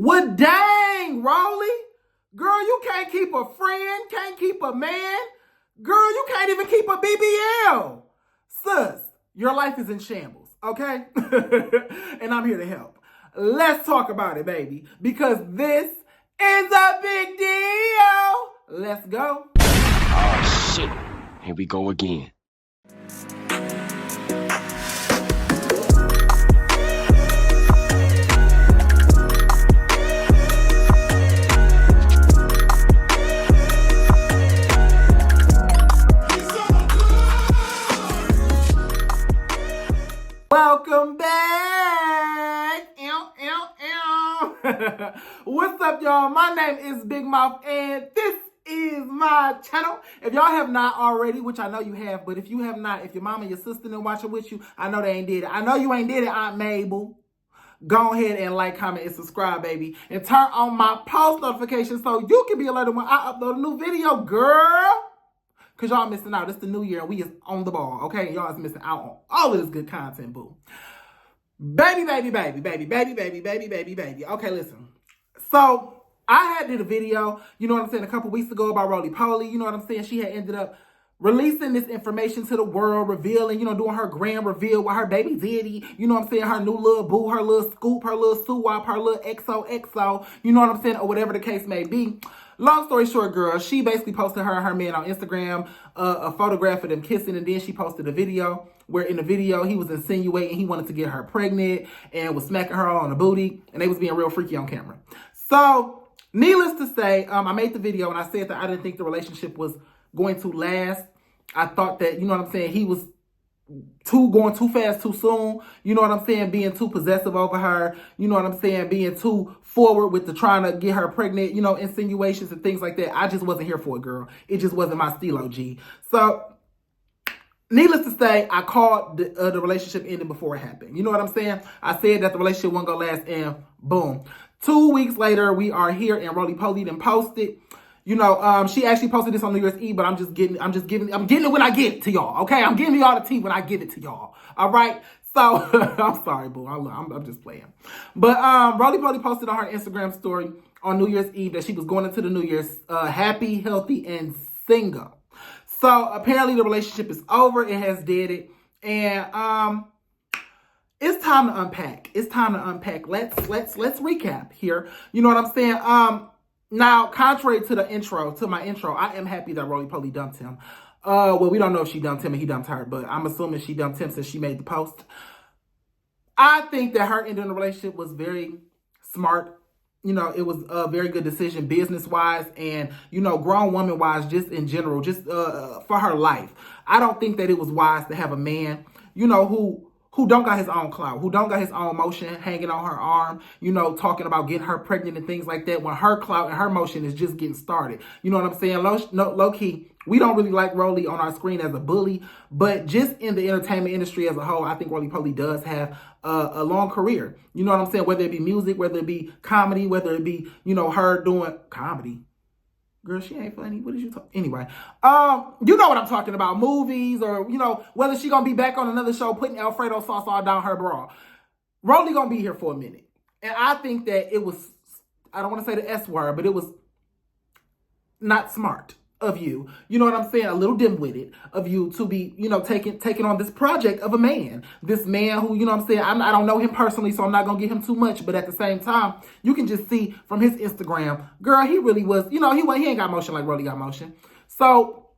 Well, dang, Rollie. Girl, you can't keep a friend, can't keep a man. Girl, you can't even keep a BBL. Sis, your life is in shambles, okay? And I'm here to help. Let's talk about it, baby, because this is a big deal. Let's go. Oh, shit. Here we go again. Welcome back. Ew, ew, ew. What's up, y'all? My name is Big Mouth, and this is my channel. If y'all have not already, which I know you have, but if you have not, if your mama and your sister didn't watch it with you, I know they ain't did it. I know you ain't did it, Aunt Mabel. Go ahead and like, comment, and subscribe, baby. And turn on my post notifications so you can be alerted when I upload a new video, girl. Because y'all missing out. It's the new year and we is on the ball, okay? Y'all is missing out on all of this good content, boo. Baby. Okay, listen. So, I had did a video, you know what I'm saying, a couple weeks ago about Rollie Pollie. You know what I'm saying? She had ended up releasing this information to the world, revealing, doing her grand reveal with her baby daddy, you know what I'm saying, her new little boo, her little scoop, her little soo-wop, her little XOXO, you know what I'm saying, or whatever the case may be. Long story short, girl, she basically posted her and her man on Instagram, a photograph of them kissing, and then she posted a video where in the video he was insinuating he wanted to get her pregnant and was smacking her on the booty, and they was being real freaky on camera. So, needless to say, I made the video and I said that I didn't think the relationship was going to last. I thought that, you know what I'm saying, he was going too fast too soon, you know what I'm saying, being too possessive over her, you know what I'm saying, being too forward with the trying to get her pregnant, insinuations and things like that. I just wasn't here for it, girl. It just wasn't my stilo, G. So, needless to say, I called the relationship ending before it happened. You know what I'm saying? I said that the relationship wasn't going to last, and boom. 2 weeks later, we are here, and Rollie Pollie done posted. She actually posted this on New Year's Eve, but I'm getting it when I get it to y'all, okay? I'm giving y'all the tea when I give it to y'all, all right? So, I'm sorry, boo. I'm just playing. But Rollie Pollie posted on her Instagram story on New Year's Eve that she was going into the New Year's happy, healthy, and single. So, apparently the relationship is over. It has deaded. And it's time to unpack. It's time to unpack. Let's recap here. You know what I'm saying? Now, contrary to my intro, I am happy that Rollie Pollie dumped him. Well, we don't know if she dumped him or he dumped her, but I'm assuming she dumped him since she made the post. I think that her ending the relationship was very smart. It was a very good decision business-wise and, grown woman-wise, just in general, just for her life. I don't think that it was wise to have a man, who don't got his own clout, who don't got his own motion hanging on her arm, talking about getting her pregnant and things like that when her clout and her motion is just getting started. You know what I'm saying? Low key, we don't really like Rollie on our screen as a bully, but just in the entertainment industry as a whole, I think Rollie Pollie does have a long career. You know what I'm saying? Whether it be music, whether it be comedy, whether it be, her doing comedy. Girl, she ain't funny. What did you talk? Anyway, you know what I'm talking about. Movies or, whether she gonna be back on another show putting Alfredo sauce all down her bra. Rollie gonna be here for a minute. And I think that it was, I don't want to say the S word, but it was not smart of you. You know what I'm saying? A little dim-witted of you to be, taking on this project of a man. This man who, what I'm saying, I don't know him personally, so I'm not going to give him too much. But at the same time, you can just see from his Instagram, girl, he really was, he ain't got motion like Rollie got motion. So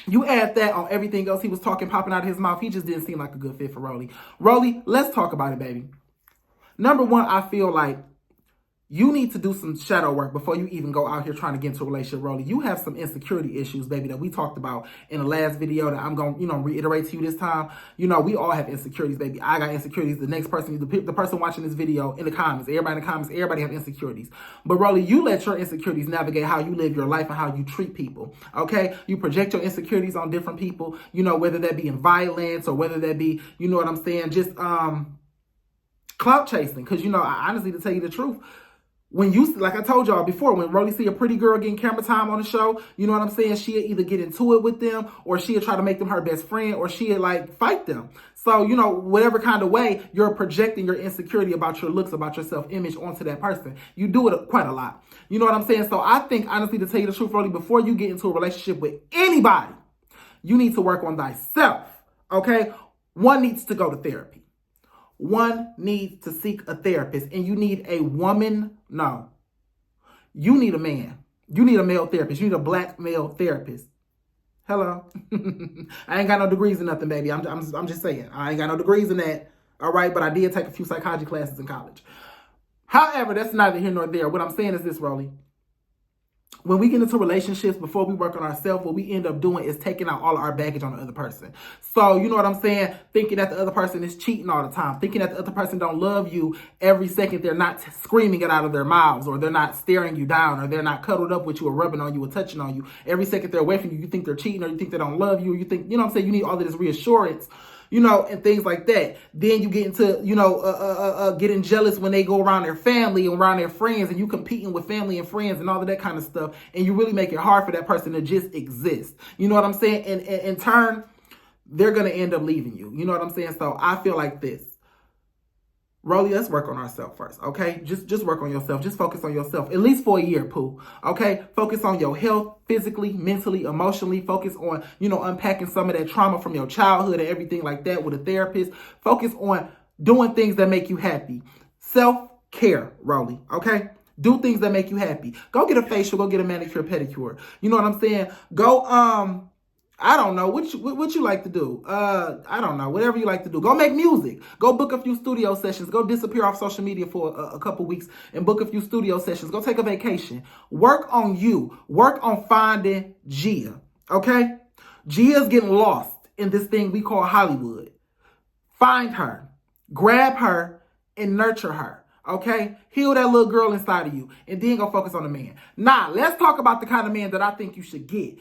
you add that on everything else he was talking, popping out of his mouth. He just didn't seem like a good fit for Rollie. Rollie, let's talk about it, baby. Number one, I feel like you need to do some shadow work before you even go out here trying to get into a relationship, Rollie. You have some insecurity issues, baby, that we talked about in the last video that I'm going to, reiterate to you this time. We all have insecurities, baby. I got insecurities. The next person, the person watching this video in the comments, everybody have insecurities. But Rollie, you let your insecurities navigate how you live your life and how you treat people, okay? You project your insecurities on different people, whether that be in violence or whether that be, what I'm saying, just clout chasing. Because, I honestly, to tell you the truth, when you, like I told y'all before, when Rollie see a pretty girl getting camera time on the show, you know what I'm saying? She'll either get into it with them or she'll try to make them her best friend or she'll fight them. So, whatever kind of way you're projecting your insecurity about your looks, about your self-image onto that person. You do it quite a lot. You know what I'm saying? So I think, honestly, to tell you the truth, Rollie, before you get into a relationship with anybody, you need to work on thyself, okay? One needs to go to therapy. One needs to seek a therapist. And you need a woman, no. You need a man. You need a male therapist. You need a black male therapist. Hello. I ain't got no degrees in nothing, baby. I'm just saying. I ain't got no degrees in that. All right, but I did take a few psychology classes in college. However, that's neither here nor there. What I'm saying is this, Rollie. When we get into relationships, before we work on ourselves, what we end up doing is taking out all of our baggage on the other person. So, you know what I'm saying? Thinking that the other person is cheating all the time. Thinking that the other person don't love you every second. They're not screaming it out of their mouths, or they're not staring you down, or they're not cuddled up with you, or rubbing on you, or touching on you. Every second they're away from you, you think they're cheating, or you think they don't love you, or you think, you know what I'm saying? You need all of this reassurance, and things like that. Then you get into, getting jealous when they go around their family and around their friends, and you competing with family and friends and all of that kind of stuff. And you really make it hard for that person to just exist. You know what I'm saying? And in turn, they're going to end up leaving you. You know what I'm saying? So I feel like this. Rollie, let's work on ourselves first, okay? Just work on yourself. Just focus on yourself, at least for a year, Pooh, okay? Focus on your health, physically, mentally, emotionally. Focus on, unpacking some of that trauma from your childhood and everything like that with a therapist. Focus on doing things that make you happy. Self-care, Rollie, okay? Do things that make you happy. Go get a facial. Go get a manicure, pedicure. You know what I'm saying? Go, I don't know what you like to do. I don't know, whatever you like to do. Go make music. Go book a few studio sessions. Go disappear off social media for a couple weeks and book a few studio sessions. Go take a vacation. Work on you. Work on finding Gia. Okay? Gia's getting lost in this thing we call Hollywood. Find her. Grab her and nurture her. Okay? Heal that little girl inside of you. And then go focus on the man. Now, let's talk about the kind of man that I think you should get.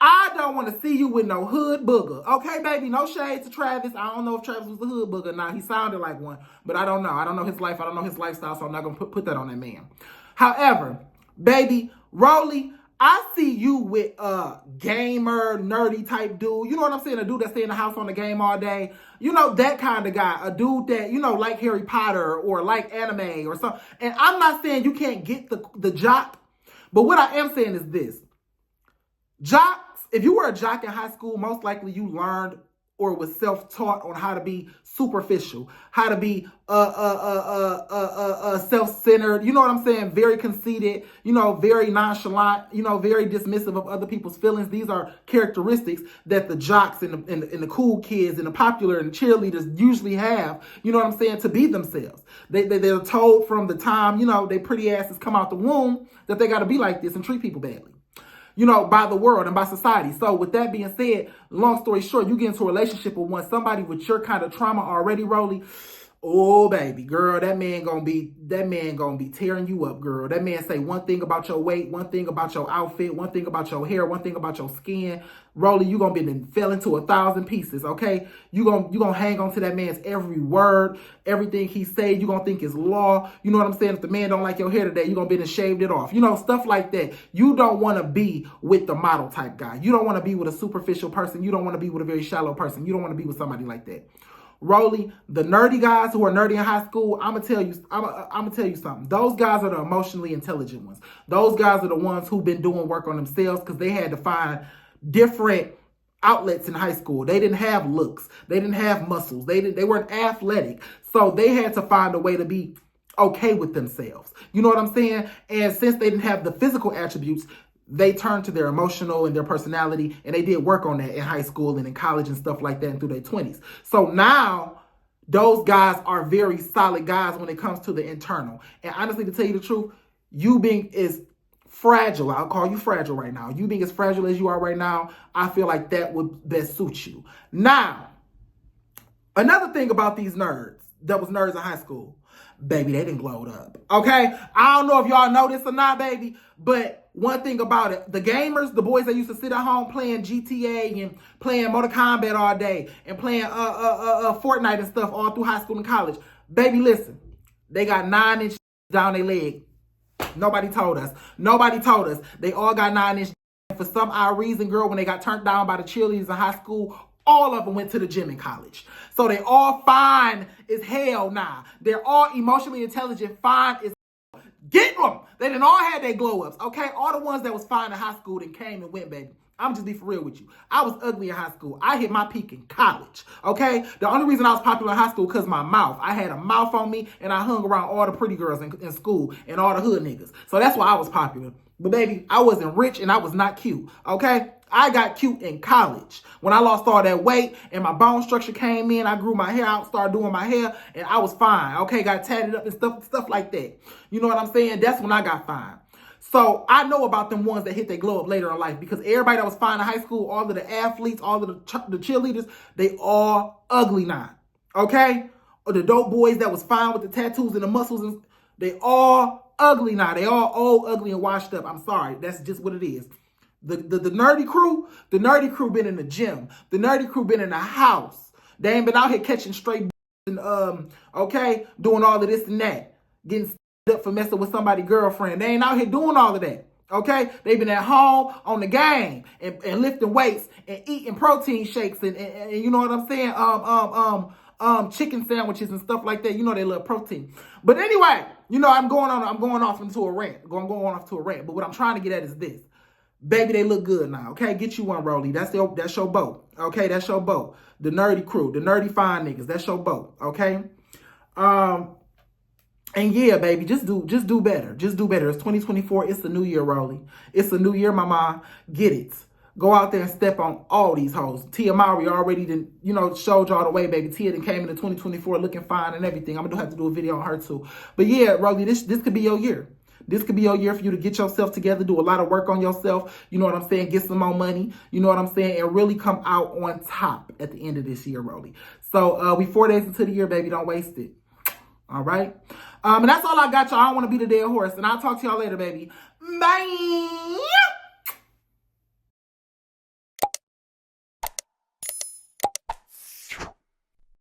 I don't want to see you with no hood booger. Okay, baby? No shade to Travis. I don't know if Travis was a hood booger. Now, he sounded like one, but I don't know. I don't know his life. I don't know his lifestyle, so I'm not going to put that on that man. However, baby, Rollie, I see you with a gamer, nerdy type dude. You know what I'm saying? A dude that stay in the house on the game all day. That kind of guy. A dude that, like Harry Potter or like anime or something. And I'm not saying you can't get the jock, but what I am saying is this. Jocks, if you were a jock in high school, most likely you learned or was self-taught on how to be superficial, how to be self-centered, you know what I'm saying? Very conceited, very nonchalant, very dismissive of other people's feelings. These are characteristics that the jocks and the cool kids and the popular and cheerleaders usually have, you know what I'm saying, to be themselves. They're told from the time, they pretty asses come out the womb that they got to be like this and treat people badly. By the world and by society. So with that being said, long story short, you get into a relationship with somebody with your kind of trauma already, Rollie. Oh, baby, girl, that man gonna be tearing you up, girl. That man say one thing about your weight, one thing about your outfit, one thing about your hair, one thing about your skin. Rollie, you gonna be fell into 1,000 pieces, okay? You gonna hang on to that man's every word, everything he say. You gonna think is law. You know what I'm saying? If the man don't like your hair today, you gonna be and shaved it off. Stuff like that. You don't want to be with the model type guy. You don't want to be with a superficial person. You don't want to be with a very shallow person. You don't want to be with somebody like that. Rollie, the nerdy guys who are nerdy in high school, I'm gonna tell you something. Those guys are the emotionally intelligent ones. Those guys are the ones who've been doing work on themselves because they had to find different outlets in high school. They didn't have looks. They didn't have muscles. They weren't athletic. So they had to find a way to be okay with themselves. You know what I'm saying? And since they didn't have the physical attributes, they turned to their emotional and their personality, and they did work on that in high school and in college and stuff like that and through their 20s. So now those guys are very solid guys when it comes to the internal. And honestly, to tell you the truth, you being is fragile. I'll call you fragile right now. You being as fragile as you are right now, I feel like that would best suit you. Now, another thing about these nerds that was nerds in high school, baby, they didn't glowed up. Okay? I don't know if y'all know this or not, baby, but one thing about it, the gamers, the boys that used to sit at home playing GTA and playing Mortal Kombat all day and playing Fortnite and stuff all through high school and college. Baby, listen, they got 9-inch down their leg. Nobody told us. Nobody told us. They all got 9-inch. For some odd reason, girl, when they got turned down by the cheerleaders in high school, all of them went to the gym in college. So they all fine as hell now. They're all emotionally intelligent, fine as get them. They didn't all have their glow ups, okay? All the ones that was fine in high school then came and went, baby. I'm just be for real with you. I was ugly in high school. I hit my peak in college, okay? The only reason I was popular in high school because my mouth. I had a mouth on me, and I hung around all the pretty girls in school and all the hood niggas. So that's why I was popular. But baby, I wasn't rich and I was not cute, okay? I got cute in college. When I lost all that weight and my bone structure came in, I grew my hair out, started doing my hair, and I was fine, okay? Got tatted up and stuff like that. You know what I'm saying? That's when I got fine. So I know about them ones that hit their glow up later in life because everybody that was fine in high school, all of the athletes, all of the cheerleaders, they all ugly now, okay? Or the dope boys that was fine with the tattoos and the muscles, they all ugly now. They all old, ugly, and washed up. I'm sorry. That's just what it is. The nerdy crew been in the gym. The nerdy crew been in the house. They ain't been out here catching straight and okay, doing all of this and that, getting up for messing with somebody's girlfriend. They ain't out here doing all of that. Okay, they've been at home on the game and lifting weights and eating protein shakes and you know what I'm saying? Chicken sandwiches and stuff like that. You know they love protein. But anyway, you know I'm going off into a rant. I'm going off to a rant. But what I'm trying to get at is this. Baby, they look good now, okay? Get you one, Rollie. That's your boat, okay? That's your boat. The nerdy crew, the nerdy fine niggas, that's your boat, okay? And yeah, baby, just do better. Just do better. It's 2024. It's the new year, Rollie. It's a new year, mama. Get it. Go out there and step on all these hoes. Tia Mowry already done, showed y'all the way, baby. Tia done came into 2024 looking fine and everything. I'm gonna have to do a video on her too. But yeah, Rollie, this could be your year. This could be your year for you to get yourself together, do a lot of work on yourself, you know what I'm saying, get some more money, you know what I'm saying, and really come out on top at the end of this year, Rollie. So we 4 days into the year, baby, don't waste it. All right? And that's all I got, y'all. I don't want to be the dead horse, and I'll talk to y'all later, baby. Bye!